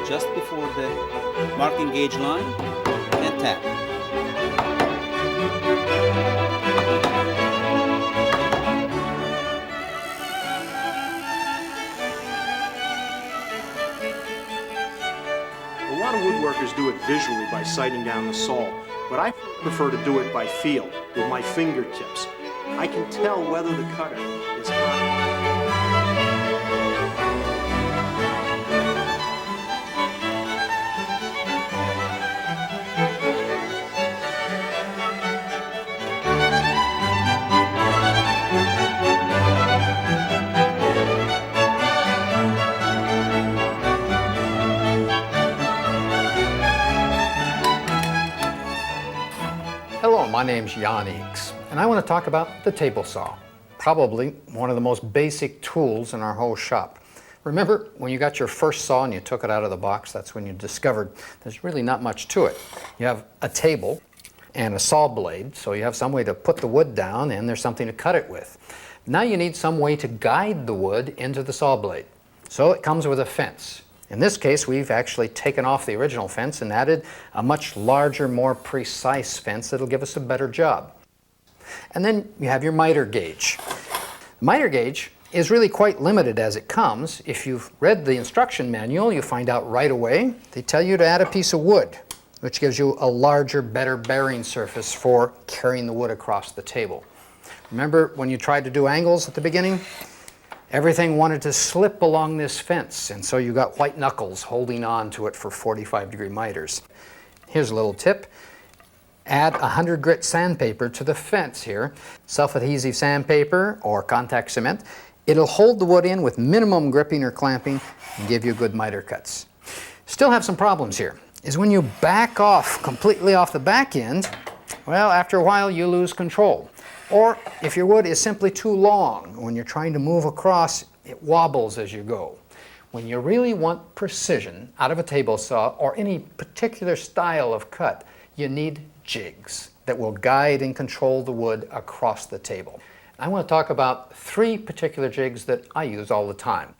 just before the marking gauge line and tap. A lot of woodworkers do it visually by sighting down the saw, but I prefer to do it by feel, with my fingertips. I can tell whether the cutter is hot. Hello, my name's Jan Eeks, and I want to talk about the table saw, probably one of the most basic tools in our whole shop. Remember when you got your first saw and you took it out of the box, that's when you discovered there's really not much to it. You have a table and a saw blade, so you have some way to put the wood down and there's something to cut it with. Now you need some way to guide the wood into the saw blade. So it comes with a fence. In this case, we've actually taken off the original fence and added a much larger, more precise fence that'll give us a better job. And then you have your miter gauge. The miter gauge is really quite limited as it comes. If you've read the instruction manual, you find out right away. They tell you to add a piece of wood, which gives you a larger, better bearing surface for carrying the wood across the table. Remember when you tried to do angles at the beginning? Everything wanted to slip along this fence, and so you got white knuckles holding on to it for 45-degree miters. Here's a little tip. Add 100 grit sandpaper to the fence here, self-adhesive sandpaper or contact cement. It'll hold the wood in with minimum gripping or clamping and give you good miter cuts. Still have some problems here, is when you back off completely off the back end, well, after a while you lose control. Or if your wood is simply too long, when you're trying to move across, it wobbles as you go. When you really want precision out of a table saw or any particular style of cut, you need jigs that will guide and control the wood across the table. I want to talk about 3 particular jigs that I use all the time.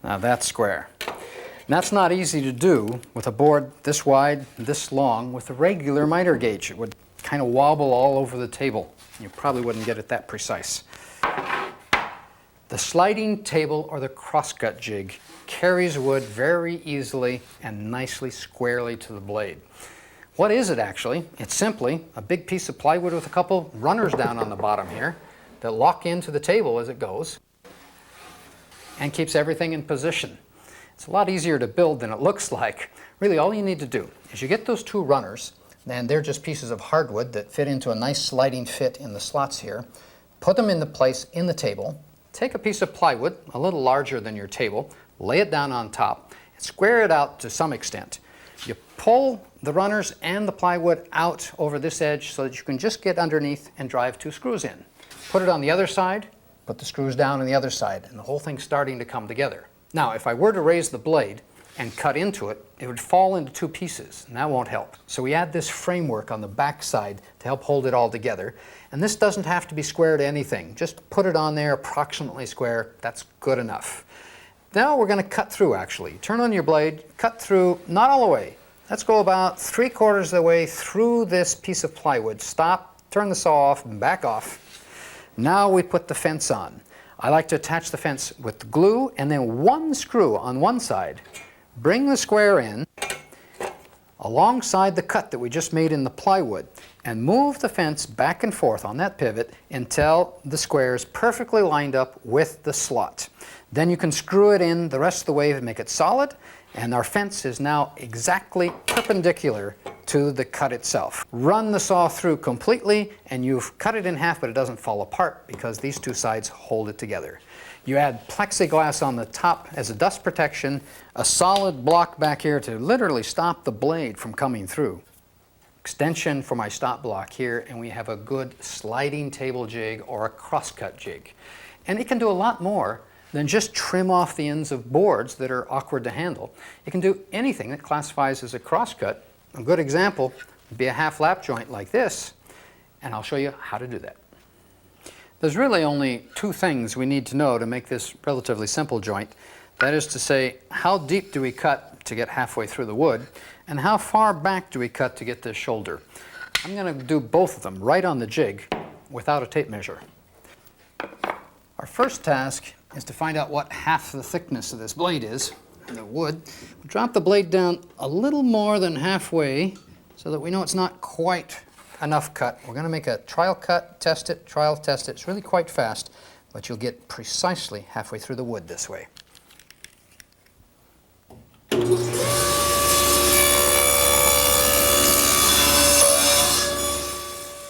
Now that's square. And that's not easy to do with a board this wide, this long, with a regular miter gauge. It would kind of wobble all over the table. You probably wouldn't get it that precise. The sliding table or the crosscut jig carries wood very easily and nicely squarely to the blade. What is it actually? It's simply a big piece of plywood with a couple runners down on the bottom here that lock into the table as it goes and keeps everything in position. It's a lot easier to build than it looks like. Really, all you need to do is you get those 2 runners, and they're just pieces of hardwood that fit into a nice sliding fit in the slots here. Put them into place in the table. Take a piece of plywood, a little larger than your table, lay it down on top, and square it out to some extent. You pull the runners and the plywood out over this edge so that you can just get underneath and drive 2 screws in. Put it on the other side, put the screws down on the other side, and the whole thing's starting to come together. Now, if I were to raise the blade and cut into it, it would fall into 2 pieces, and that won't help. So we add this framework on the back side to help hold it all together. And this doesn't have to be square to anything. Just put it on there approximately square. That's good enough. Now we're going to cut through, actually. Turn on your blade, cut through, not all the way. Let's go about 3/4 of the way through this piece of plywood. Stop, turn the saw off, and back off. Now we put the fence on. I like to attach the fence with glue and then 1 screw on one side. Bring the square in alongside the cut that we just made in the plywood and move the fence back and forth on that pivot until the square is perfectly lined up with the slot. Then you can screw it in the rest of the way to make it solid, and our fence is now exactly perpendicular to the cut itself. Run the saw through completely and you've cut it in half, but it doesn't fall apart because these 2 sides hold it together. You add plexiglass on the top as a dust protection, a solid block back here to literally stop the blade from coming through. Extension for my stop block here, and we have a good sliding table jig or a crosscut jig. And it can do a lot more then just trim off the ends of boards that are awkward to handle. You can do anything that classifies as a crosscut. A good example would be a half lap joint like this, and I'll show you how to do that. There's really only two things we need to know to make this relatively simple joint. That is to say, how deep do we cut to get halfway through the wood, and how far back do we cut to get this shoulder. I'm going to do both of them right on the jig without a tape measure. Our first task is to find out what half the thickness of this blade is, and the wood. Drop the blade down a little more than halfway so that we know it's not quite enough cut. We're going to make a trial cut, test it, trial, test it. It's really quite fast, but you'll get precisely halfway through the wood this way.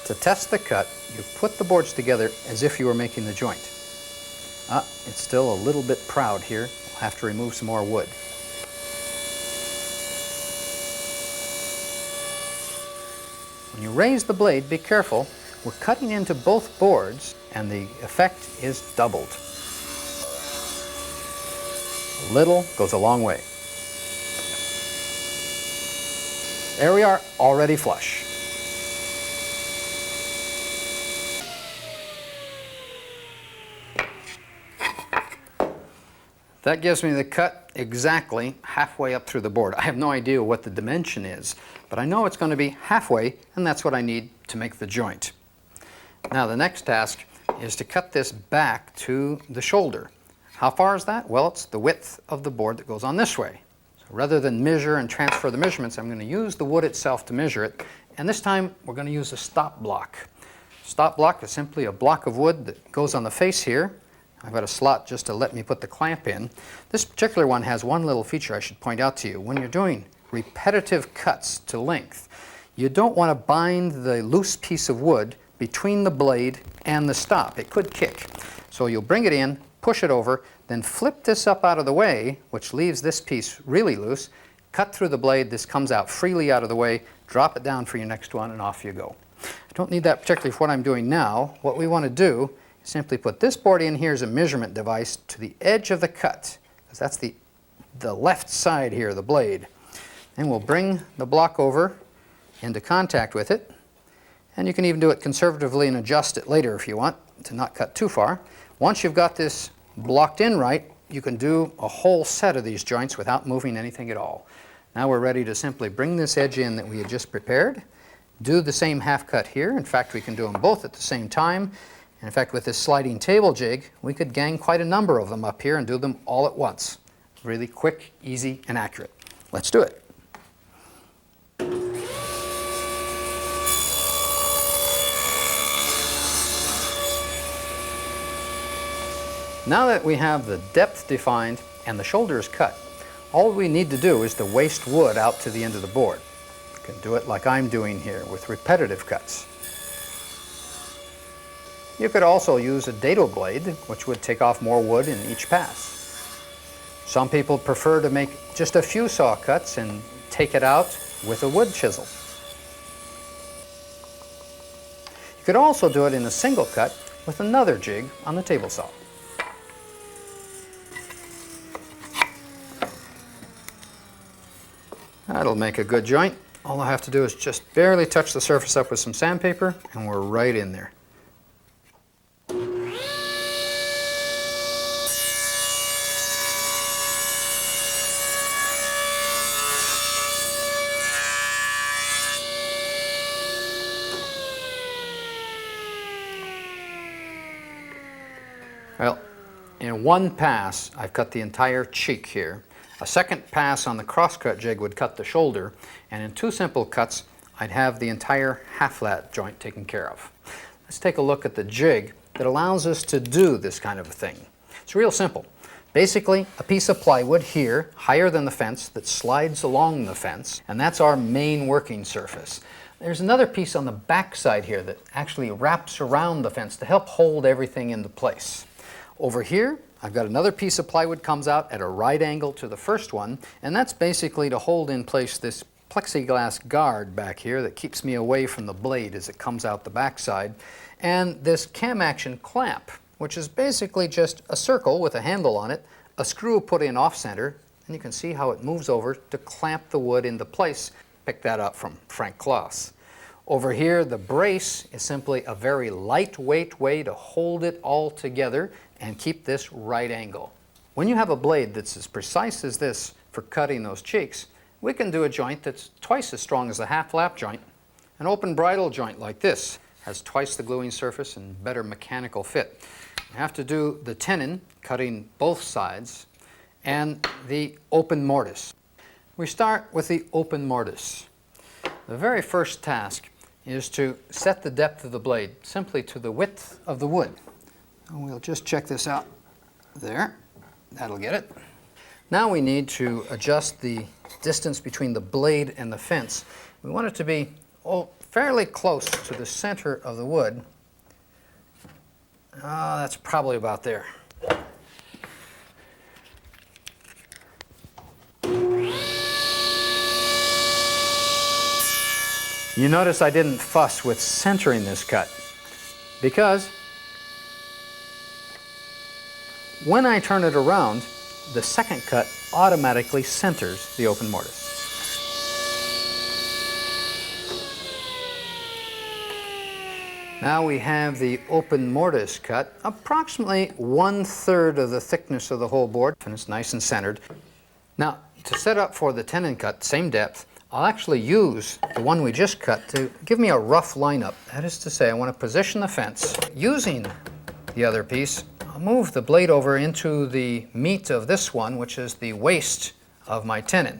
To test the cut, you put the boards together as if you were making the joint. It's still a little bit proud here. We'll have to remove some more wood. When you raise the blade, be careful. We're cutting into both boards, and the effect is doubled. A little goes a long way. There we are, already flush. That gives me the cut exactly halfway up through the board. I have no idea what the dimension is, but I know it's going to be halfway, and that's what I need to make the joint. Now the next task is to cut this back to the shoulder. How far is that? Well, it's the width of the board that goes on this way. So rather than measure and transfer the measurements, I'm going to use the wood itself to measure it, and this time we're going to use a stop block. Stop block is simply a block of wood that goes on the face here. I've got a slot just to let me put the clamp in. This particular one has one little feature I should point out to you. When you're doing repetitive cuts to length, you don't want to bind the loose piece of wood between the blade and the stop. It could kick. So you'll bring it in, push it over, then flip this up out of the way, which leaves this piece really loose, cut through the blade, this comes out freely out of the way, drop it down for your next one, and off you go. I don't need that particularly for what I'm doing now. What we want to do is simply put this board in here as a measurement device to the edge of the cut, because that's the left side here, the blade. And we'll bring the block over into contact with it, and you can even do it conservatively and adjust it later if you want to not cut too far. Once you've got this blocked in right, you can do a whole set of these joints without moving anything at all. Now we're ready to simply bring this edge in that we had just prepared, do the same half cut here. In fact, we can do them both at the same time. And in fact, with this sliding table jig, we could gang quite a number of them up here and do them all at once. Really quick, easy, and accurate. Let's do it. Now that we have the depth defined and the shoulders cut, all we need to do is to waste wood out to the end of the board. You can do it like I'm doing here with repetitive cuts. You could also use a dado blade, which would take off more wood in each pass. Some people prefer to make just a few saw cuts and take it out with a wood chisel. You could also do it in a single cut with another jig on the table saw. That'll make a good joint. All I have to do is just barely touch the surface up with some sandpaper, and we're right in there. Well, in one pass, I've cut the entire cheek here. A second pass on the crosscut jig would cut the shoulder, and in two simple cuts, I'd have the entire half-flat joint taken care of. Let's take a look at the jig that allows us to do this kind of a thing. It's real simple. Basically, a piece of plywood here, higher than the fence, that slides along the fence, and that's our main working surface. There's another piece on the back side here that actually wraps around the fence to help hold everything into place. Over here, I've got another piece of plywood comes out at a right angle to the first one, and that's basically to hold in place this plexiglass guard back here that keeps me away from the blade as it comes out the backside, and this cam action clamp which is basically just a circle with a handle on it, a screw put in off-center, and you can see how it moves over to clamp the wood into place. Pick that up from Frank Claus. Over here, the brace is simply a very lightweight way to hold it all together and keep this right angle. When you have a blade that's as precise as this for cutting those cheeks, we can do a joint that's twice as strong as a half lap joint. An open bridle joint like this has twice the gluing surface and better mechanical fit. You have to do the tenon, cutting both sides, and the open mortise. We start with the open mortise. The very first task is to set the depth of the blade simply to the width of the wood. And we'll just check this out. There, that'll get it. Now we need to adjust the distance between the blade and the fence. We want it to be fairly close to the center of the wood. That's probably about there. You notice I didn't fuss with centering this cut because when I turn it around, the second cut automatically centers the open mortise. Now we have the open mortise cut approximately 1/3 of the thickness of the whole board, and it's nice and centered. Now, to set up for the tenon cut, same depth, I'll actually use the one we just cut to give me a rough lineup. That is to say, I want to position the fence. Using the other piece, I'll move the blade over into the meat of this one, which is the waist of my tenon.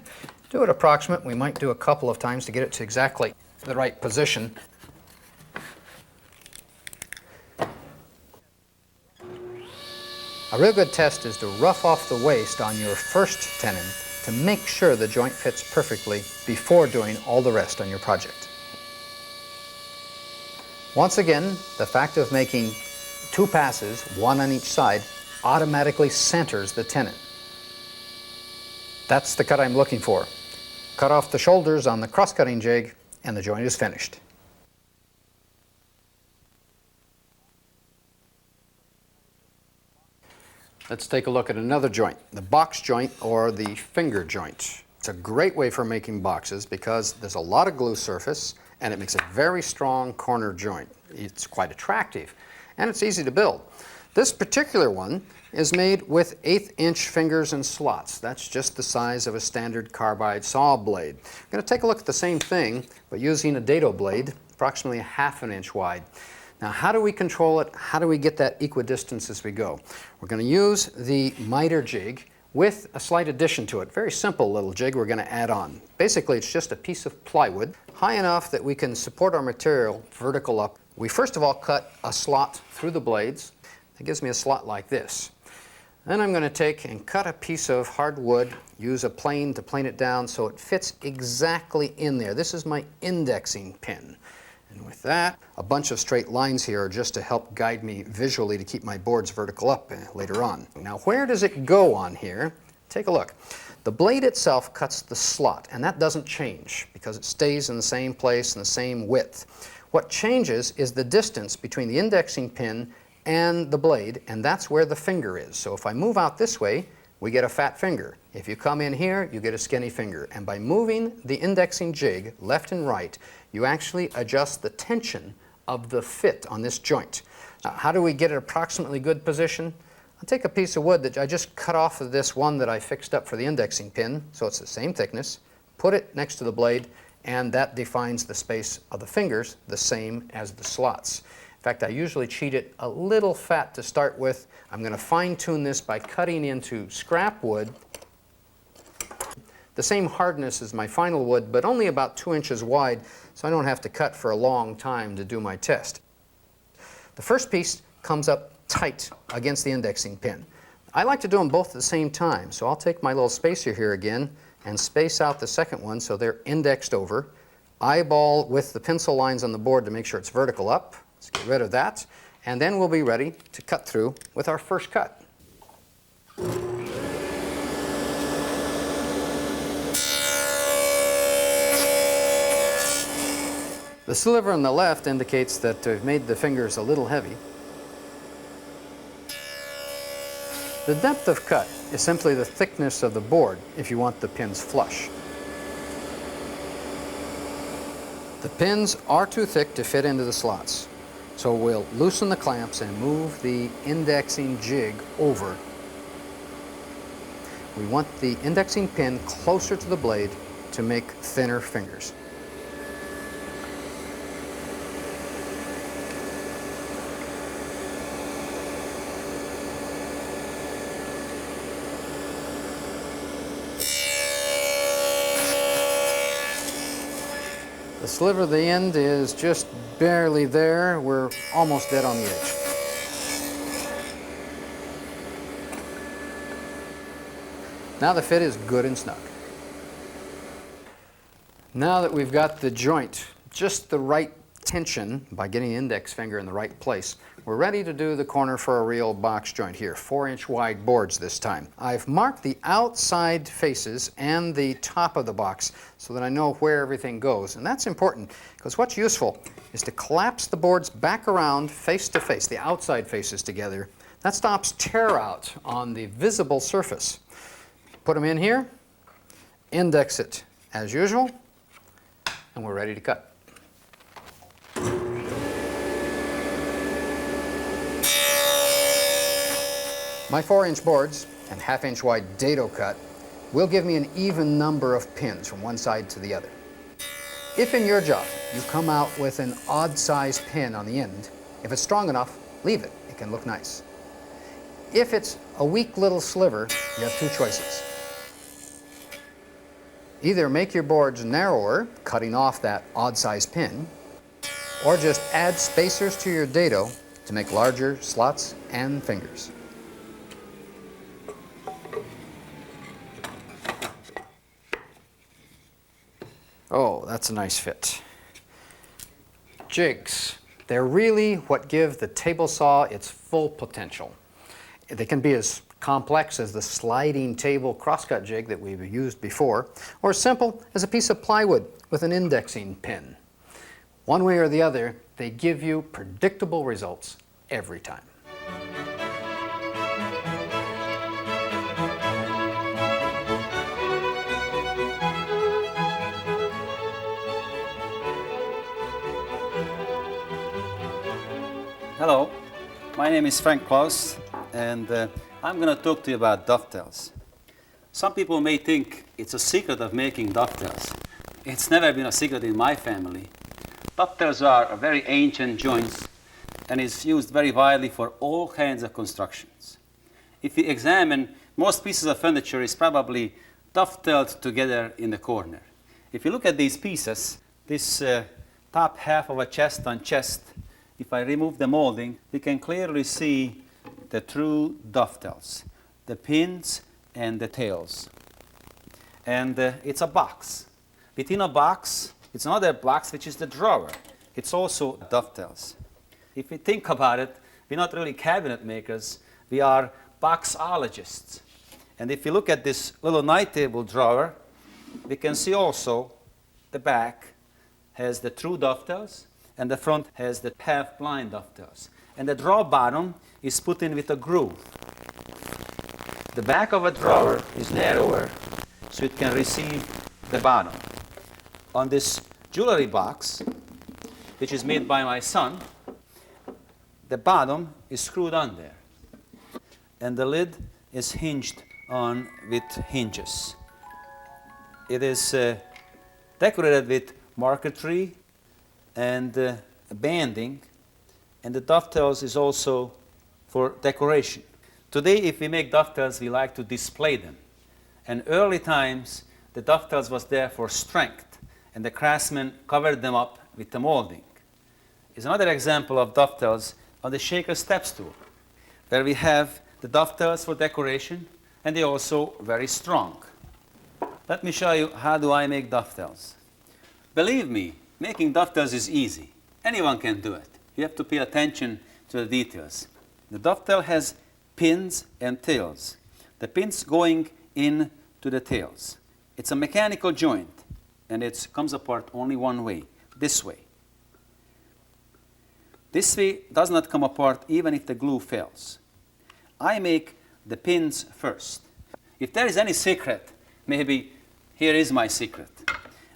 Do it approximate. We might do a couple of times to get it to exactly the right position. A real good test is to rough off the waist on your first tenon to make sure the joint fits perfectly before doing all the rest on your project. Once again, the fact of making 2 passes, 1 on each side, automatically centers the tenon. That's the cut I'm looking for. Cut off the shoulders on the cross-cutting jig and the joint is finished. Let's take a look at another joint, the box joint or the finger joint. It's a great way for making boxes because there's a lot of glue surface and it makes a very strong corner joint. It's quite attractive and it's easy to build. This particular one is made with 1/8" fingers and slots. That's just the size of a standard carbide saw blade. I'm going to take a look at the same thing but using a dado blade, approximately 1/2 inch wide. Now, how do we control it? How do we get that equidistance as we go? We're going to use the miter jig with a slight addition to it. Very simple little jig we're going to add on. Basically, it's just a piece of plywood high enough that we can support our material vertical up. We first of all cut a slot through the blades. That gives me a slot like this. Then I'm going to take and cut a piece of hardwood, use a plane to plane it down so it fits exactly in there. This is my indexing pin. And with that, a bunch of straight lines here are just to help guide me visually to keep my boards vertical up later on. Now, where does it go on here? Take a look. The blade itself cuts the slot, and that doesn't change because it stays in the same place and the same width. What changes is the distance between the indexing pin and the blade, and that's where the finger is. So if I move out this way, we get a fat finger. If you come in here, you get a skinny finger. And by moving the indexing jig left and right, you actually adjust the tension of the fit on this joint. Now, how do we get an approximately good position? I'll take a piece of wood that I just cut off of this one that I fixed up for the indexing pin, so it's the same thickness, put it next to the blade, and that defines the space of the fingers the same as the slots. In fact, I usually cheat it a little fat to start with. I'm going to fine-tune this by cutting into scrap wood, the same hardness as my final wood, but only about 2 inches wide, so I don't have to cut for a long time to do my test. The first piece comes up tight against the indexing pin. I like to do them both at the same time, so I'll take my little spacer here again and space out the second one so they're indexed over. Eyeball with the pencil lines on the board to make sure it's vertical up. Let's get rid of that, and then we'll be ready to cut through with our first cut. The sliver on the left indicates that we've made the fingers a little heavy. The depth of cut is simply the thickness of the board if you want the pins flush. The pins are too thick to fit into the slots, so we'll loosen the clamps and move the indexing jig over. We want the indexing pin closer to the blade to make thinner fingers. The sliver of the end is just barely there. We're almost dead on the edge. Now the fit is good and snug. Now that we've got the joint just the right tension by getting the index finger in the right place, we're ready to do the corner for a real box joint here. 4-inch wide boards this time. I've marked the outside faces and the top of the box so that I know where everything goes. And that's important because what's useful is to collapse the boards back around face to face, the outside faces together. That stops tear out on the visible surface. Put them in here, index it as usual, and we're ready to cut. My 4-inch boards and 1/2-inch wide dado cut will give me an even number of pins from one side to the other. If in your job you come out with an odd size pin on the end, if it's strong enough, leave it. It can look nice. If it's a weak little sliver, you have two choices. Either make your boards narrower, cutting off that odd size pin, or just add spacers to your dado to make larger slots and fingers. Oh, that's a nice fit. Jigs. They're really what give the table saw its full potential. They can be as complex as the sliding table crosscut jig that we've used before, or simple as a piece of plywood with an indexing pin. One way or the other, they give you predictable results every time. Hello, my name is Frank Klaus, and I'm going to talk to you about dovetails. Some people may think it's a secret of making dovetails. It's never been a secret in my family. Dovetails are very ancient joints and is used very widely for all kinds of constructions. If you examine, most pieces of furniture is probably dovetailed together in the corner. If you look at these pieces, this top half of a chest on chest, if I remove the molding, we can clearly see the true dovetails, the pins and the tails. And it's a box. Within a box, it's another box, which is the drawer. It's also dovetails. If we think about it, we're not really cabinet makers, we are boxologists. And if you look at this little night table drawer, we can see also the back has the true dovetails, and the front has the half-blind dovetails. And the drawer bottom is put in with a groove. The back of a drawer is narrower, so it can receive the bottom. On this jewelry box, which is made by my son, the bottom is screwed on there, and the lid is hinged on with hinges. It is decorated with marquetry and banding, and the dovetails is also for decoration. Today, if we make dovetails, we like to display them. In early times, the dovetails was there for strength, and the craftsmen covered them up with the molding. Is another example of dovetails on the shaker step stool, where we have the dovetails for decoration, and they're also very strong. Let me show you how do I make dovetails. Believe me, making dovetails is easy. Anyone can do it. You have to pay attention to the details. The dovetail has pins and tails. The pins going in to the tails. It's a mechanical joint, and it comes apart only one way, this way. This way does not come apart even if the glue fails. I make the pins first. If there is any secret, maybe here is my secret.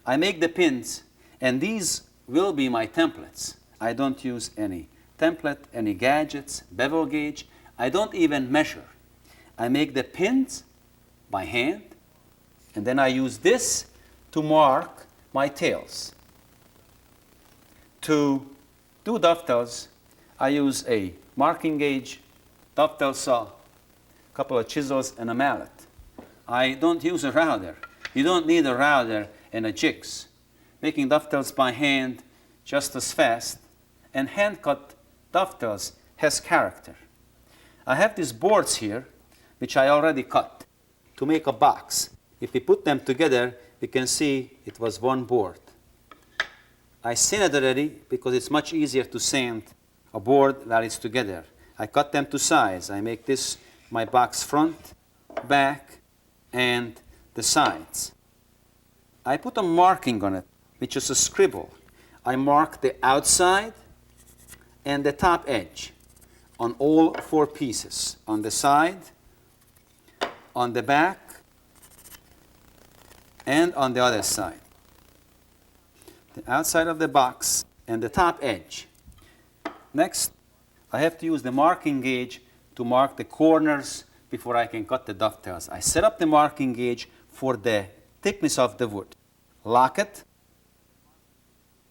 I make the pins, and these will be my templates. I don't use any template, any gadgets, bevel gauge. I don't even measure. I make the pins by hand, and then I use this to mark my tails. To do dovetails, I use a marking gauge, dovetail saw, a couple of chisels, and a mallet. I don't use a router. You don't need a router and a jigs. Making dovetails by hand just as fast, and hand-cut dovetails has character. I have these boards here, which I already cut to make a box. If we put them together, we can see it was one board. I sanded already because it's much easier to sand a board while it's together. I cut them to size. I make this my box front, back, and the sides. I put a marking on it, which is a scribble. I mark the outside and the top edge on all four pieces, on the side, on the back, and on the other side. The outside of the box and the top edge. Next, I have to use the marking gauge to mark the corners before I can cut the dovetails. I set up the marking gauge for the thickness of the wood. Lock it.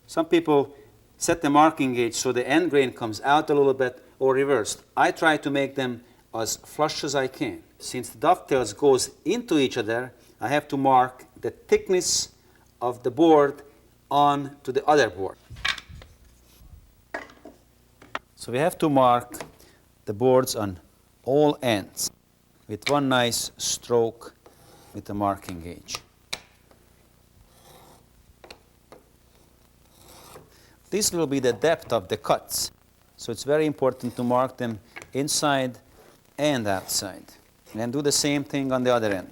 Some people set the marking gauge so the end grain comes out a little bit or reversed. I try to make them as flush as I can. Since the dovetails goes into each other, I have to mark the thickness of the board on to the other board. So we have to mark the boards on all ends with one nice stroke with the marking gauge. This will be the depth of the cuts. So it's very important to mark them inside and outside. And do the same thing on the other end.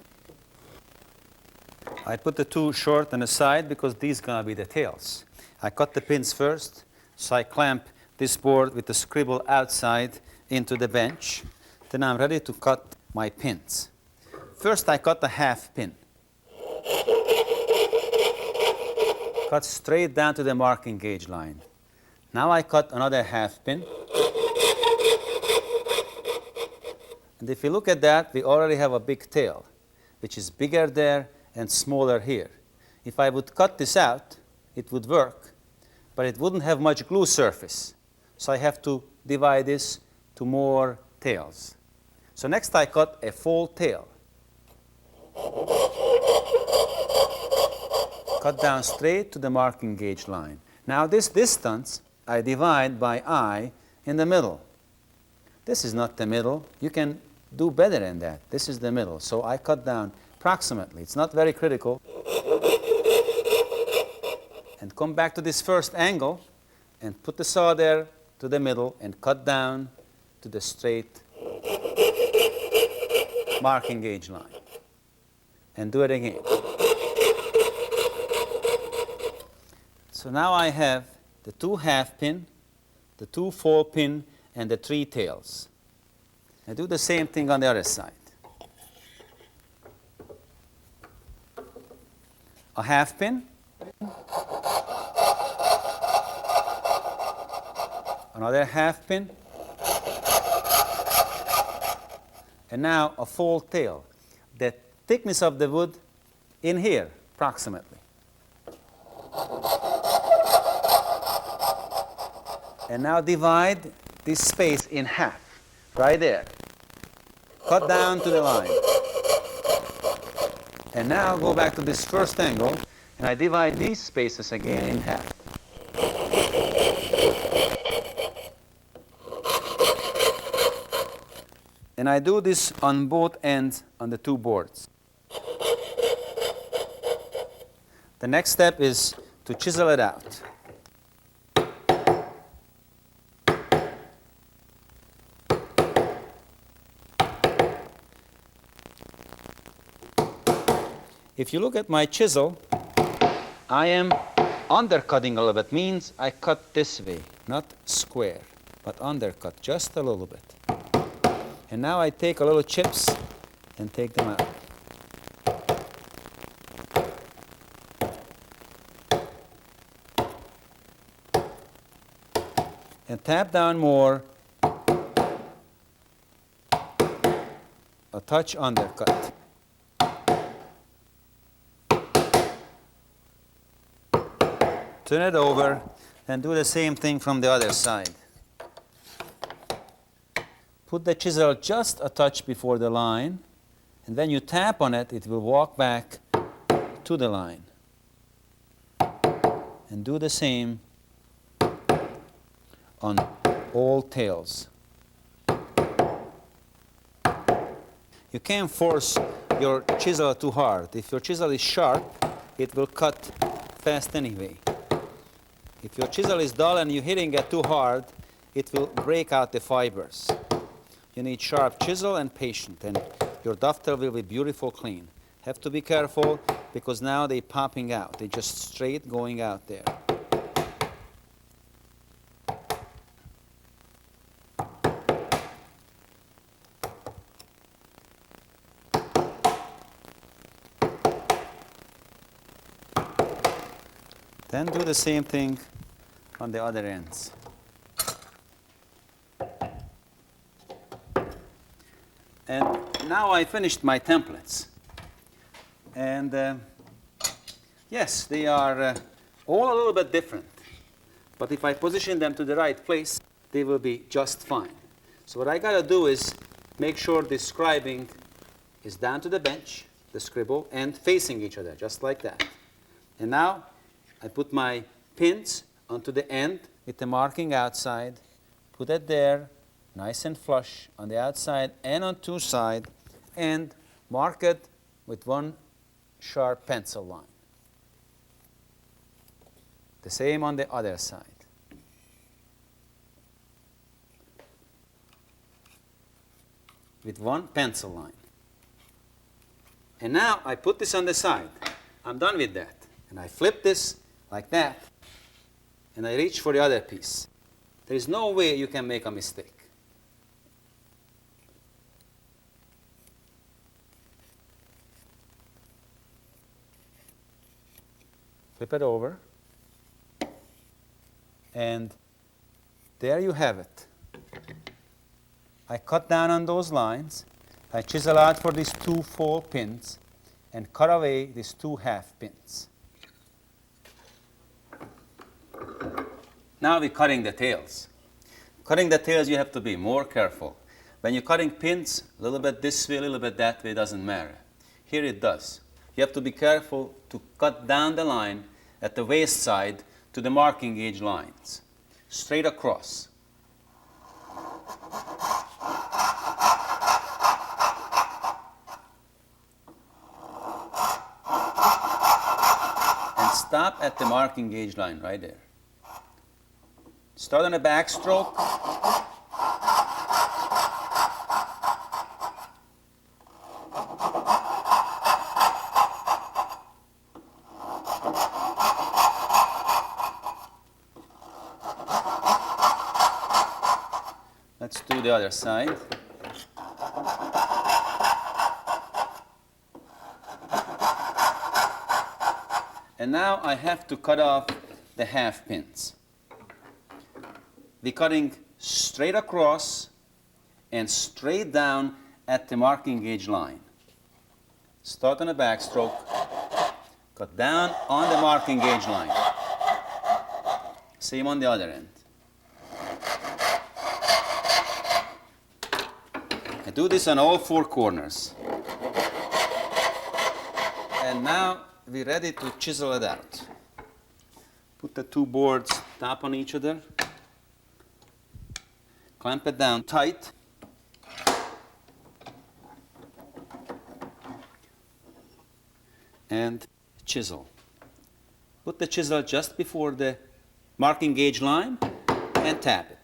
I put the two short on the side because these are going to be the tails. I cut the pins first, so I clamp this board with the scribble outside into the bench. Then I'm ready to cut my pins. First I cut a half pin. Cut straight down to the marking gauge line. Now I cut another half pin. And if you look at that, we already have a big tail, which is bigger there and smaller here. If I would cut this out, it would work, but it wouldn't have much glue surface. So I have to divide this to more tails. So next I cut a full tail. Cut down straight to the marking gauge line. Now this distance I divide by I in the middle. This is not the middle. You can do better than that. This is the middle. So I cut down approximately. It's not very critical. And come back to this first angle and put the saw there to the middle and cut down to the straight marking gauge line. And do it again. So now I have the two half pin, the two full pin, and the three tails. I do the same thing on the other side. A half pin, another half pin, and now a full tail. The thickness of the wood in here, approximately. And now divide this space in half, right there. Cut down to the line. And now go back to this first angle, and I divide these spaces again in half. And I do this on both ends on the two boards. The next step is to chisel it out. If you look at my chisel, I am undercutting a little bit. Means I cut this way, not square, but undercut just a little bit. And now I take a little chips and take them out. And tap down more, a touch undercut. Turn it over and do the same thing from the other side. Put the chisel just a touch before the line, and when you tap on it, it will walk back to the line. And do the same on all tails. You can't force your chisel too hard. If your chisel is sharp, it will cut fast anyway. If your chisel is dull and you're hitting it too hard, it will break out the fibers. You need sharp chisel and patient, and your dovetail will be beautiful clean. Have to be careful because now they're popping out. They're just straight going out there. Then do the same thing on the other ends. And now I finished my templates. And yes, they are all a little bit different. But if I position them to the right place, they will be just fine. So what I got to do is make sure the scribing is down to the bench, the scribble, and facing each other, just like that. And now I put my pins onto the end with the marking outside, put it there, nice and flush on the outside and on two sides, and mark it with one sharp pencil line. The same on the other side. With one pencil line. And now I put this on the side. I'm done with that. And I flip this like that, and I reach for the other piece. There is no way you can make a mistake. Flip it over, and there you have it. I cut down on those lines. I chisel out for these two full pins and cut away these two half pins. Now we're cutting the tails. Cutting the tails, you have to be more careful. When you're cutting pins, a little bit this way, a little bit that way, doesn't matter. Here it does. You have to be careful to cut down the line at the waist side to the marking gauge lines, straight across. And stop at the marking gauge line right there. Start on a backstroke. Let's do the other side. And now I have to cut off the half pins. We're cutting straight across and straight down at the marking gauge line. Start on a backstroke, cut down on the marking gauge line. Same on the other end. I do this on all four corners. And now we're ready to chisel it out. Put the two boards top on each other. Clamp it down tight. And chisel. Put the chisel just before the marking gauge line and tap it.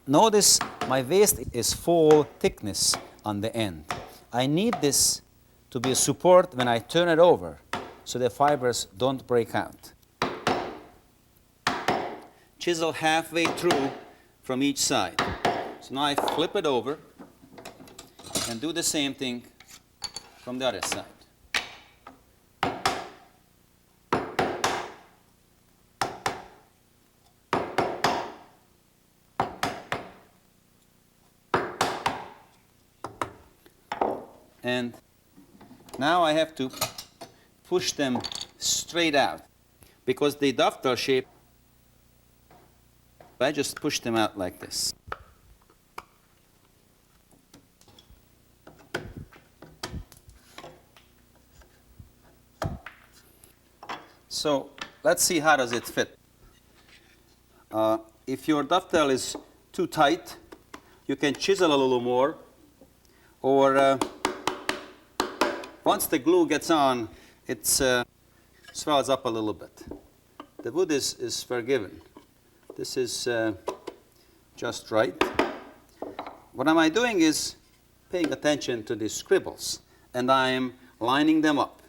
Notice my waist is full thickness on the end. I need this to be a support when I turn it over so the fibers don't break out. Chisel halfway through from each side. So now I flip it over and do the same thing from the other side. And now I have to push them straight out because the dovetail shape, I just push them out like this. So let's see how does it fit. If your dovetail is too tight, you can chisel a little more, or once the glue gets on, it swells up a little bit. The wood is forgiven. This is just right. What am I doing is paying attention to the scribbles, and I'm lining them up.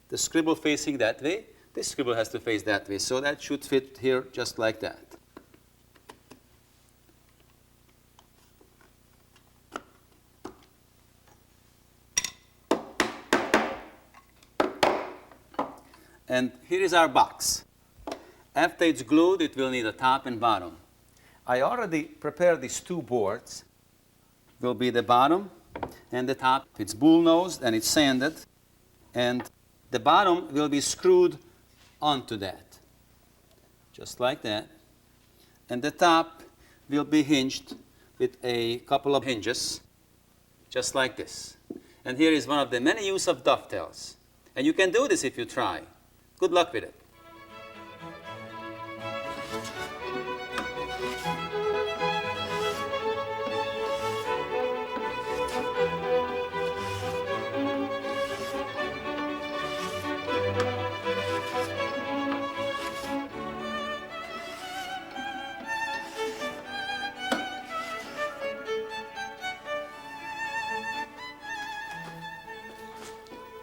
The scribble facing that way, this scribble has to face that way, so that should fit here just like that. And here is our box. After it's glued, it will need a top and bottom. I already prepared these two boards. Will be the bottom and the top. It's bull-nosed and it's sanded. And the bottom will be screwed onto that, just like that. And the top will be hinged with a couple of hinges, just like this. And here is one of the many uses of dovetails. And you can do this if you try. Good luck with it.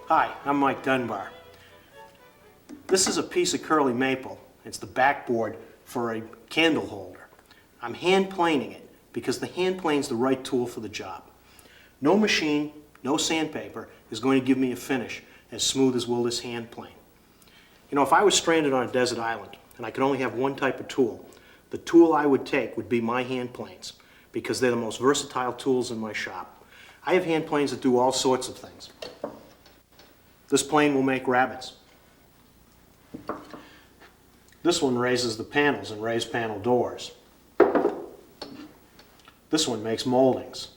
Hi, I'm Mike Dunbar. This is a piece of curly maple. It's the backboard for a candle holder. I'm hand planing it because the hand plane's the right tool for the job. No machine, no sandpaper is going to give me a finish as smooth as will this hand plane. You know, if I was stranded on a desert island and I could only have one type of tool, the tool I would take would be my hand planes because they're the most versatile tools in my shop. I have hand planes that do all sorts of things. This plane will make rabbits. This one raises the panels and raised panel doors. This one makes moldings.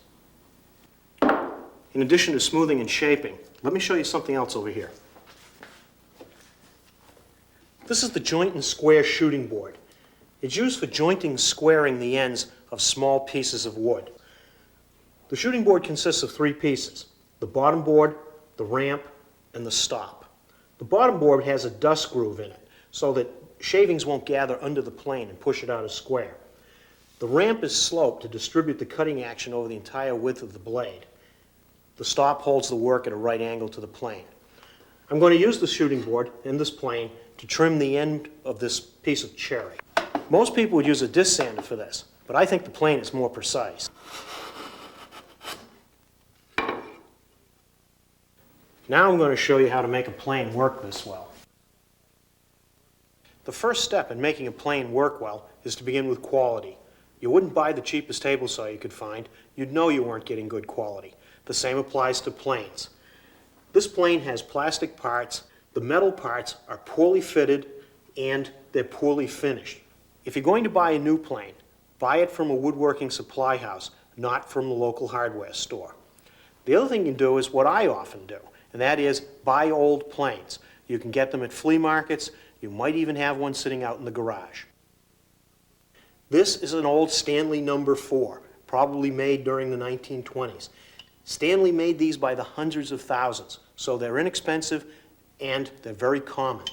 In addition to smoothing and shaping, let me show you something else over here. This is the joint and square shooting board. It's used for jointing and squaring the ends of small pieces of wood. The shooting board consists of three pieces: the bottom board, the ramp, and the stop. The bottom board has a dust groove in it so that shavings won't gather under the plane and push it out a square. The ramp is sloped to distribute the cutting action over the entire width of the blade. The stop holds the work at a right angle to the plane. I'm going to use the shooting board and this plane to trim the end of this piece of cherry. Most people would use a disc sander for this, but I think the plane is more precise. Now I'm going to show you how to make a plane work this well. The first step in making a plane work well is to begin with quality. You wouldn't buy the cheapest table saw you could find. You'd know you weren't getting good quality. The same applies to planes. This plane has plastic parts. The metal parts are poorly fitted and they're poorly finished. If you're going to buy a new plane, buy it from a woodworking supply house, not from the local hardware store. The other thing you can do is what I often do, and that is buy old planes. You can get them at flea markets. You might even have one sitting out in the garage. This is an old Stanley No. 4, probably made during the 1920s. Stanley made these by the hundreds of thousands, so they're inexpensive and they're very common.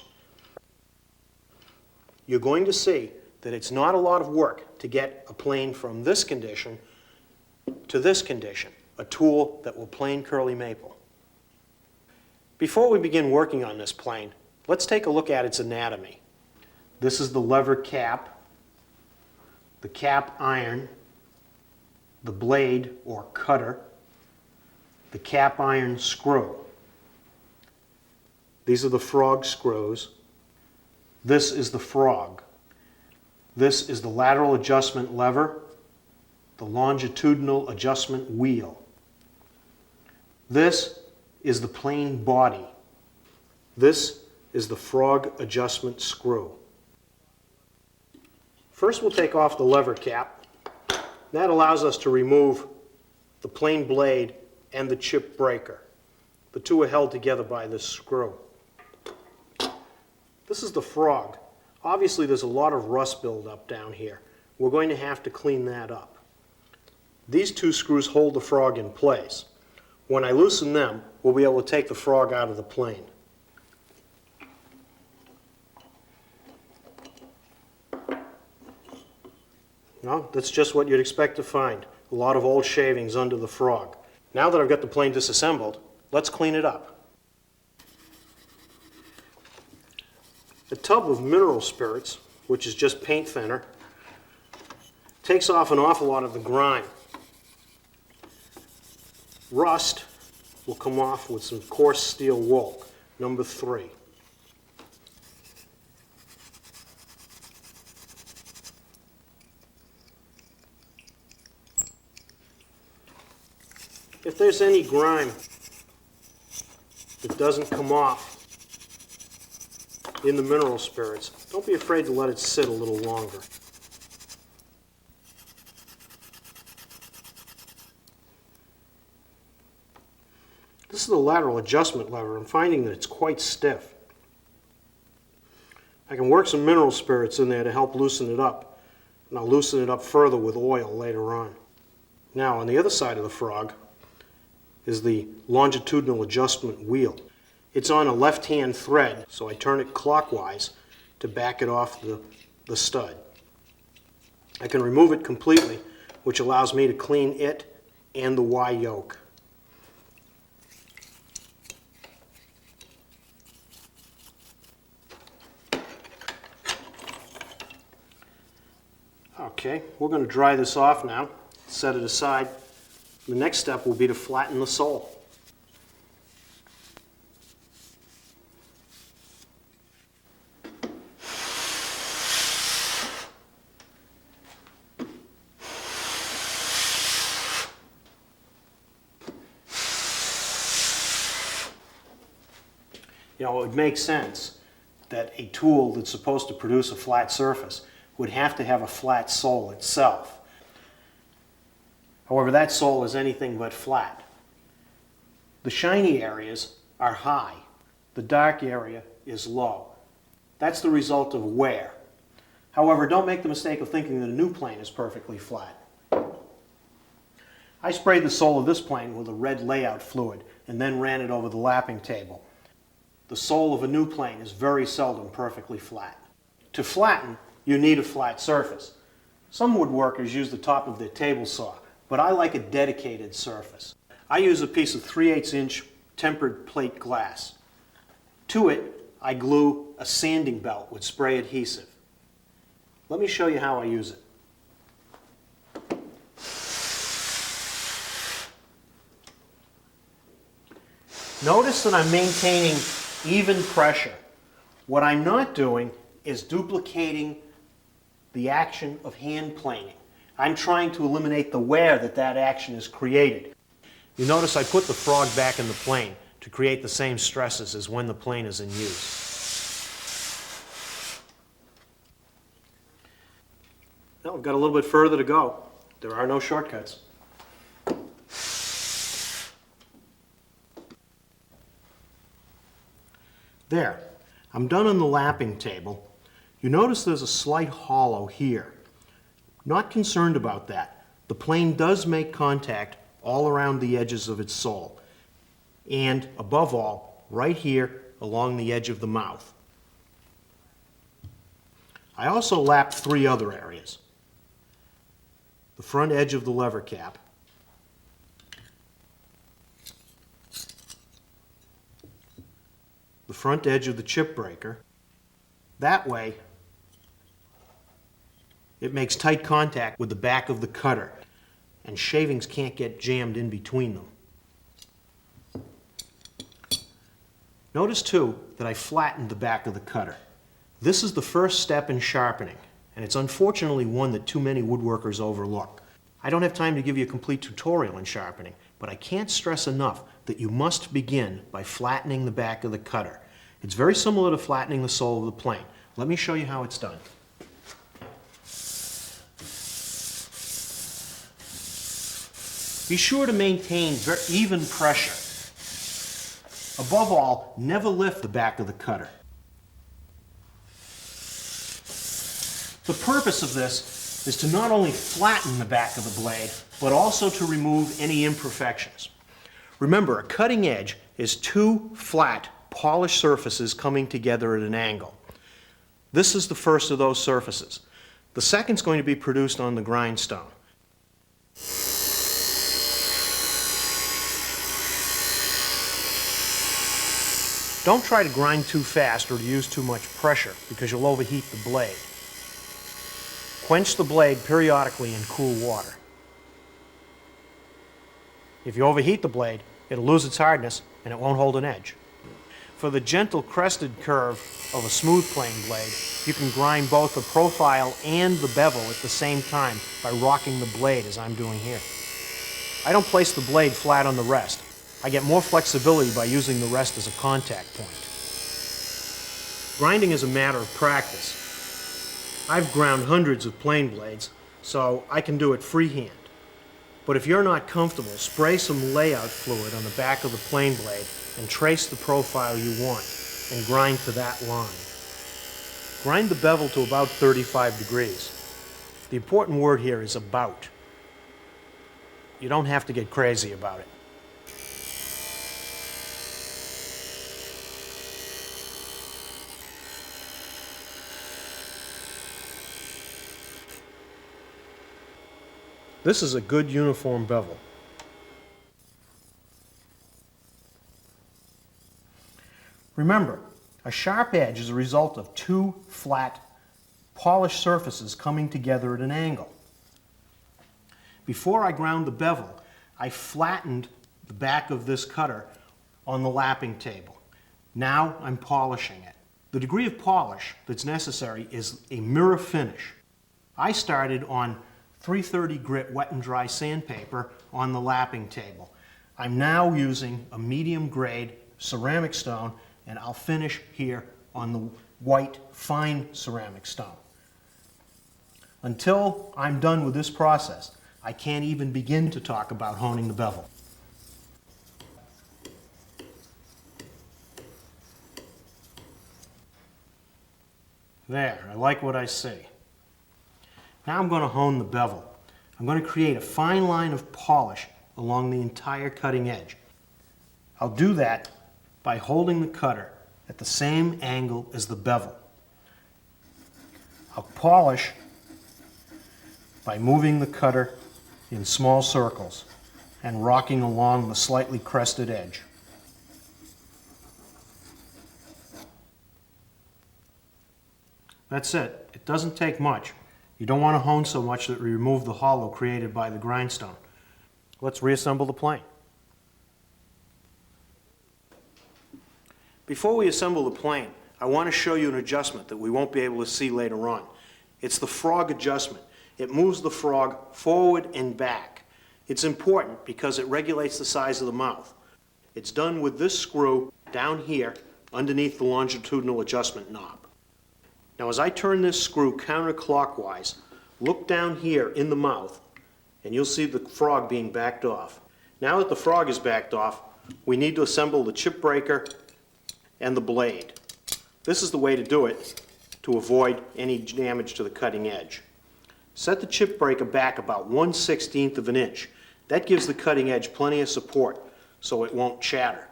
You're going to see that it's not a lot of work to get a plane from this condition to this condition, a tool that will plane curly maple. Before we begin working on this plane, let's take a look at its anatomy. This is the lever cap, the cap iron, the blade or cutter, the cap iron screw. These are the frog screws. This is the frog. This is the lateral adjustment lever, the longitudinal adjustment wheel. This is the plane body. This is the frog adjustment screw. First we'll take off the lever cap. That allows us to remove the plane blade and the chip breaker. The two are held together by this screw. This is the frog. Obviously there's a lot of rust buildup down here. We're going to have to clean that up. These two screws hold the frog in place. When I loosen them, we'll be able to take the frog out of the plane. No, that's just what you'd expect to find. A lot of old shavings under the frog. Now that I've got the plane disassembled, let's clean it up. A tub of mineral spirits, which is just paint thinner, takes off an awful lot of the grime. Rust will come off with some coarse steel wool, number 3. If there's any grime that doesn't come off in the mineral spirits, don't be afraid to let it sit a little longer. This is the lateral adjustment lever. I'm finding that it's quite stiff. I can work some mineral spirits in there to help loosen it up, and I'll loosen it up further with oil later on. Now, on the other side of the frog is the longitudinal adjustment wheel. It's on a left-hand thread, so I turn it clockwise to back it off the stud. I can remove it completely, which allows me to clean it and the Y yoke. Okay, we're going to dry this off now, set it aside. The next step will be to flatten the sole. You know, it would make sense that a tool that's supposed to produce a flat surface would have to have a flat sole itself. However, that sole is anything but flat. The shiny areas are high. The dark area is low. That's the result of wear. However, don't make the mistake of thinking that a new plane is perfectly flat. I sprayed the sole of this plane with a red layout fluid and then ran it over the lapping table. The sole of a new plane is very seldom perfectly flat. To flatten, you need a flat surface. Some woodworkers use the top of their table saw, but I like a dedicated surface. I use a piece of 3/8" tempered plate glass. To it, I glue a sanding belt with spray adhesive. Let me show you how I use it. Notice that I'm maintaining even pressure. What I'm not doing is duplicating the action of hand planing. I'm trying to eliminate the wear that action has created. You notice I put the frog back in the plane to create the same stresses as when the plane is in use. Now we've got a little bit further to go. There are no shortcuts. There, I'm done on the lapping table. You notice there's a slight hollow here. Not concerned about that. The plane does make contact all around the edges of its sole, and above all, right here along the edge of the mouth. I also lapped 3 other areas. The front edge of the lever cap, the front edge of the chip breaker. That way, it makes tight contact with the back of the cutter, and shavings can't get jammed in between them. Notice too that I flattened the back of the cutter. This is the first step in sharpening, and it's unfortunately one that too many woodworkers overlook. I don't have time to give you a complete tutorial in sharpening, but I can't stress enough that you must begin by flattening the back of the cutter. It's very similar to flattening the sole of the plane. Let me show you how it's done. Be sure to maintain very even pressure. Above all, never lift the back of the cutter. The purpose of this is to not only flatten the back of the blade, but also to remove any imperfections. Remember, a cutting edge is two flat, polished surfaces coming together at an angle. This is the first of those surfaces. The second is going to be produced on the grindstone. Don't try to grind too fast or to use too much pressure because you'll overheat the blade. Quench the blade periodically in cool water. If you overheat the blade, it'll lose its hardness and it won't hold an edge. For the gentle crested curve of a smooth plane blade, you can grind both the profile and the bevel at the same time by rocking the blade as I'm doing here. I don't place the blade flat on the rest. I get more flexibility by using the rest as a contact point. Grinding is a matter of practice. I've ground hundreds of plane blades, so I can do it freehand. But if you're not comfortable, spray some layout fluid on the back of the plane blade and trace the profile you want and grind to that line. Grind the bevel to about 35 degrees. The important word here is about. You don't have to get crazy about it. This is a good uniform bevel. Remember, a sharp edge is a result of two flat, polished surfaces coming together at an angle. Before I ground the bevel, I flattened the back of this cutter on the lapping table. Now I'm polishing it. The degree of polish that's necessary is a mirror finish. I started on 330 grit wet and dry sandpaper on the lapping table. I'm now using a medium grade ceramic stone, and I'll finish here on the white fine ceramic stone. Until I'm done with this process, I can't even begin to talk about honing the bevel. There, I like what I see. Now I'm going to hone the bevel. I'm going to create a fine line of polish along the entire cutting edge. I'll do that by holding the cutter at the same angle as the bevel. I'll polish by moving the cutter in small circles and rocking along the slightly crested edge. That's it. It doesn't take much. You don't want to hone so much that we remove the hollow created by the grindstone. Let's reassemble the plane. Before we assemble the plane, I want to show you an adjustment that we won't be able to see later on. It's the frog adjustment. It moves the frog forward and back. It's important because it regulates the size of the mouth. It's done with this screw down here underneath the longitudinal adjustment knob. Now as I turn this screw counterclockwise, look down here in the mouth and you'll see the frog being backed off. Now that the frog is backed off, we need to assemble the chip breaker and the blade. This is the way to do it to avoid any damage to the cutting edge. Set the chip breaker back about 1/16 of an inch. That gives the cutting edge plenty of support so it won't shatter.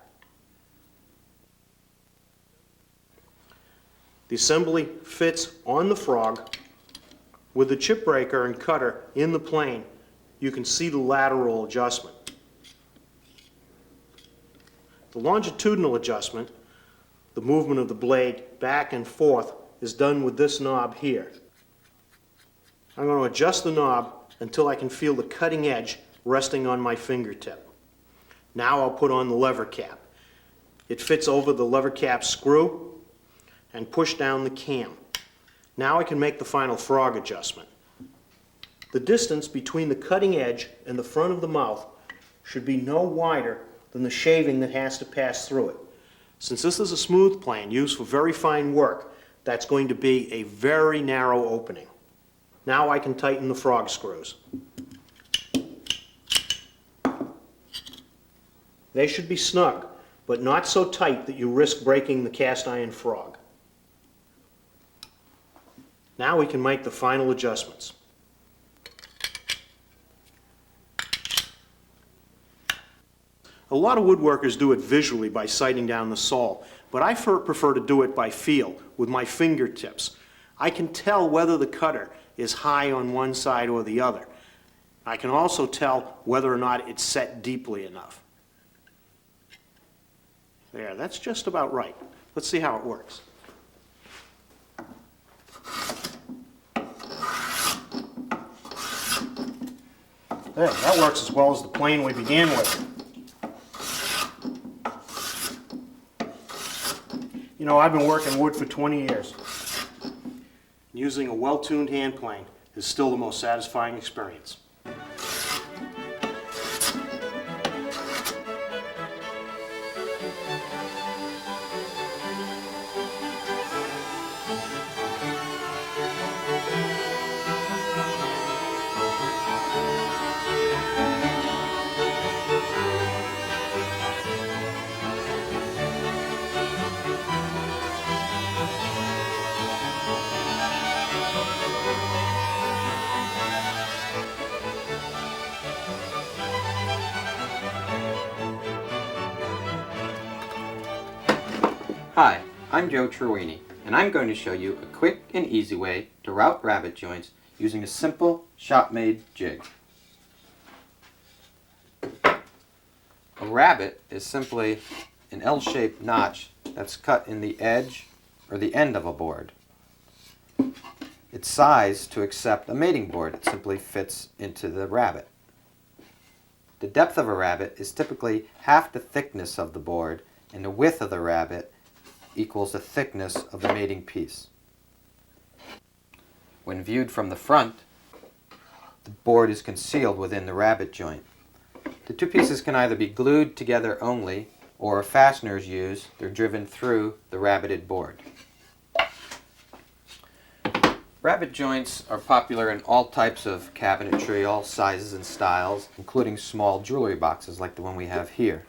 The assembly fits on the frog. With the chip breaker and cutter in the plane, you can see the lateral adjustment. The longitudinal adjustment The movement of the blade back and forth is done with this knob here. I'm going to adjust the knob until I can feel the cutting edge resting on my fingertip. Now I'll put on the lever cap. It fits over the lever cap screw and push down the cam. Now I can make the final frog adjustment. The distance between the cutting edge and the front of the mouth should be no wider than the shaving that has to pass through it. Since this is a smooth plane used for very fine work, that's going to be a very narrow opening. Now I can tighten the frog screws. They should be snug, but not so tight that you risk breaking the cast iron frog. Now we can make the final adjustments. A lot of woodworkers do it visually by sighting down the saw, but I prefer to do it by feel, with my fingertips. I can tell whether the cutter is high on one side or the other. I can also tell whether or not it's set deeply enough. There, that's just about right. Let's see how it works. There, that works as well as the plane we began with. You know, I've been working wood for 20 years. Using a well-tuned hand plane is still the most satisfying experience. Hi, I'm Joe Truini, and I'm going to show you a quick and easy way to route rabbet joints using a simple shop-made jig. A rabbet is simply an L-shaped notch that's cut in the edge or the end of a board. It's sized to accept a mating board. It simply fits into the rabbet. The depth of a rabbet is typically half the thickness of the board, and the width of the rabbet equals the thickness of the mating piece. When viewed from the front, the board is concealed within the rabbet joint. The two pieces can either be glued together only, or if fasteners used, they're driven through the rabbeted board. Rabbet joints are popular in all types of cabinetry, all sizes and styles, including small jewelry boxes like the one we have here.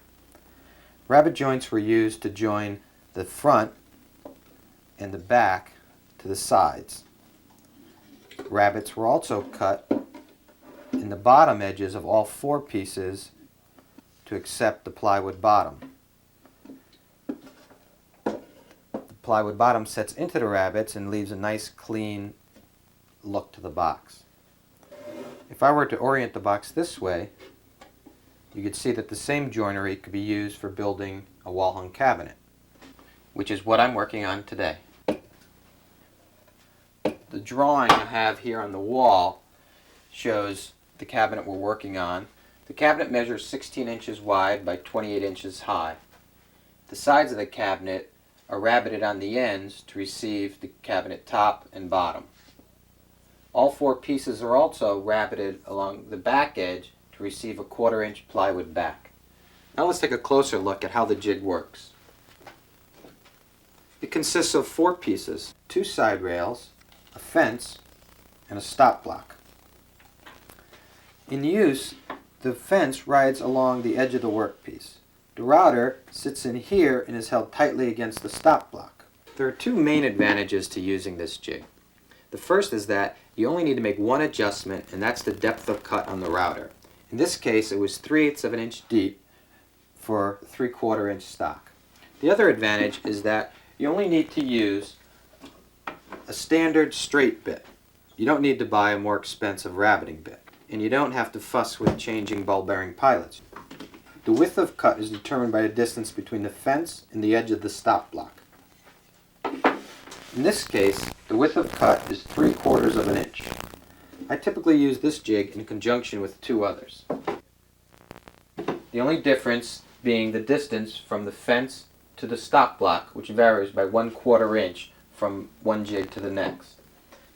Rabbet joints were used to join the front and the back to the sides. Rabbets were also cut in the bottom edges of all four pieces to accept the plywood bottom. The plywood bottom sets into the rabbets and leaves a nice clean look to the box. If I were to orient the box this way, you could see that the same joinery could be used for building a wall-hung cabinet, which is what I'm working on today. The drawing I have here on the wall shows the cabinet we're working on. The cabinet measures 16 inches wide by 28 inches high. The sides of the cabinet are rabbeted on the ends to receive the cabinet top and bottom. All four pieces are also rabbeted along the back edge to receive a 1/4 inch plywood back. Now let's take a closer look at how the jig works. It consists of 4 pieces, 2 side rails, a fence, and a stop block. In use, the fence rides along the edge of the workpiece. The router sits in here and is held tightly against the stop block. There are 2 main advantages to using this jig. The first is that you only need to make one adjustment, and that's the depth of cut on the router. In this case, it was 3/8 of an inch deep for 3/4 inch stock. The other advantage is that you only need to use a standard straight bit. You don't need to buy a more expensive rabbeting bit, and you don't have to fuss with changing ball bearing pilots. The width of cut is determined by the distance between the fence and the edge of the stop block. In this case, the width of cut is 3/4 of an inch. I typically use this jig in conjunction with two others. The only difference being the distance from the fence to the stop block, which varies by 1/4 inch from one jig to the next.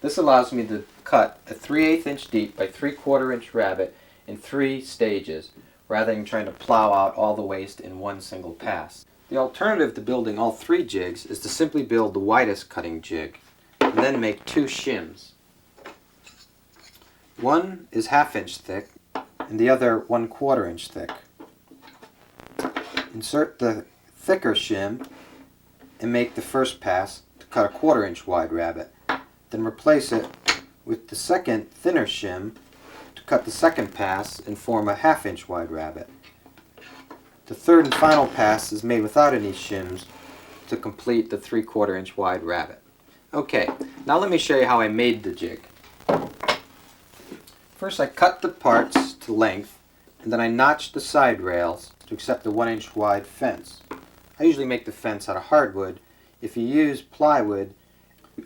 This allows me to cut a 3/8 inch deep by 3/4 inch rabbet in 3 stages, rather than trying to plow out all the waste in one single pass. The alternative to building all 3 jigs is to simply build the widest cutting jig, and then make 2 shims. One is 1/2 inch thick, and the other 1/4 inch thick. Insert the thicker shim and make the first pass to cut a 1/4 inch wide rabbet. Then replace it with the second thinner shim to cut the second pass and form a 1/2 inch wide rabbet. The third and final pass is made without any shims to complete the 3/4 inch wide rabbet. Okay, now let me show you how I made the jig. First I cut the parts to length, and then I notched the side rails to accept the 1 inch wide fence. I usually make the fence out of hardwood. If you use plywood,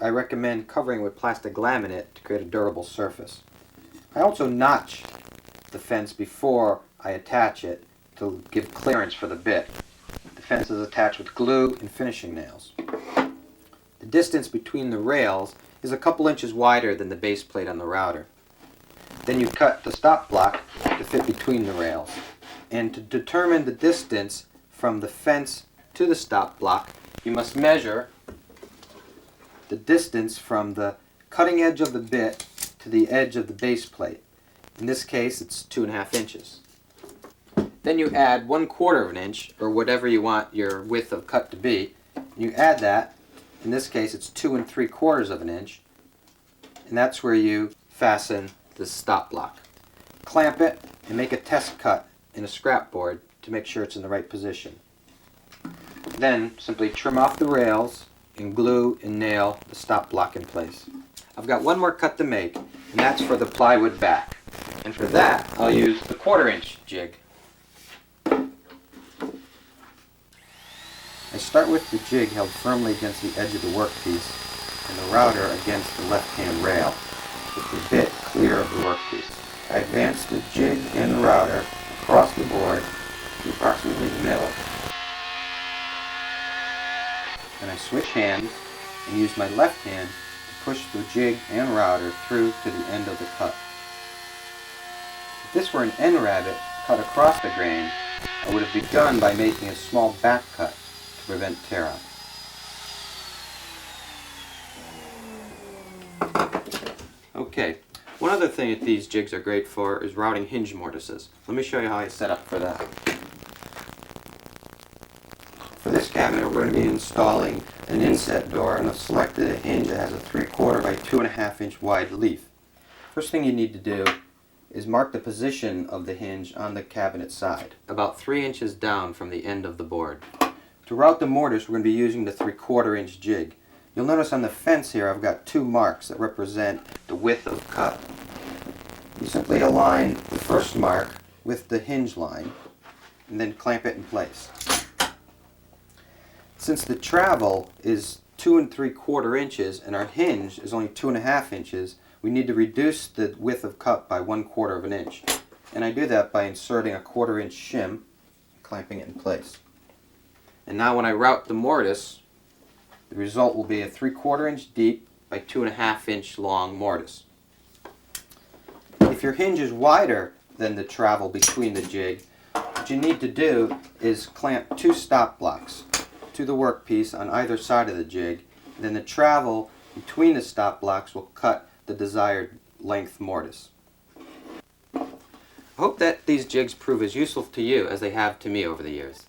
I recommend covering with plastic laminate to create a durable surface. I also notch the fence before I attach it to give clearance for the bit. The fence is attached with glue and finishing nails. The distance between the rails is a couple inches wider than the base plate on the router. Then you cut the stop block to fit between the rails. And to determine the distance from the fence to the stop block, you must measure the distance from the cutting edge of the bit to the edge of the base plate. In this case, it's 2.5 inches. Then you add 1/4 of an inch, or whatever you want your width of cut to be. You add that. In this case, it's 2 3/4 of an inch, and that's where you fasten the stop block. Clamp it and make a test cut in a scrap board to make sure it's in the right position. Then simply trim off the rails and glue and nail the stop block in place. I've got one more cut to make, and that's for the plywood back. And for that, I'll use the 1/4 inch jig. I start with the jig held firmly against the edge of the workpiece and the router against the left-hand rail, with the bit clear of the workpiece. I advance the jig and the router across the board to approximately the middle. Then I switch hands and use my left hand to push the jig and router through to the end of the cut. If this were an end rabbet cut across the grain, I would have begun by making a small back cut to prevent tear-up. Okay, one other thing that these jigs are great for is routing hinge mortises. Let me show you how I set up for that. For this cabinet, we're going to be installing an inset door, and I've selected a hinge that has a 3/4 by 2.5 inch wide leaf. First thing you need to do is mark the position of the hinge on the cabinet side, about 3 inches down from the end of the board. To route the mortise, we're going to be using the 3/4 inch jig. You'll notice on the fence here I've got 2 marks that represent the width of cut. You simply align the first mark with the hinge line and then clamp it in place. Since the travel is 2 3/4 inches and our hinge is only 2.5 inches, we need to reduce the width of cut by 1/4 of an inch. And I do that by inserting a 1/4 inch shim and clamping it in place. And now when I route the mortise, the result will be a 3/4 inch deep by 2.5 inch long mortise. If your hinge is wider than the travel between the jig, what you need to do is clamp 2 stop blocks to the workpiece on either side of the jig, and then the travel between the stop blocks will cut the desired length mortise. I hope that these jigs prove as useful to you as they have to me over the years.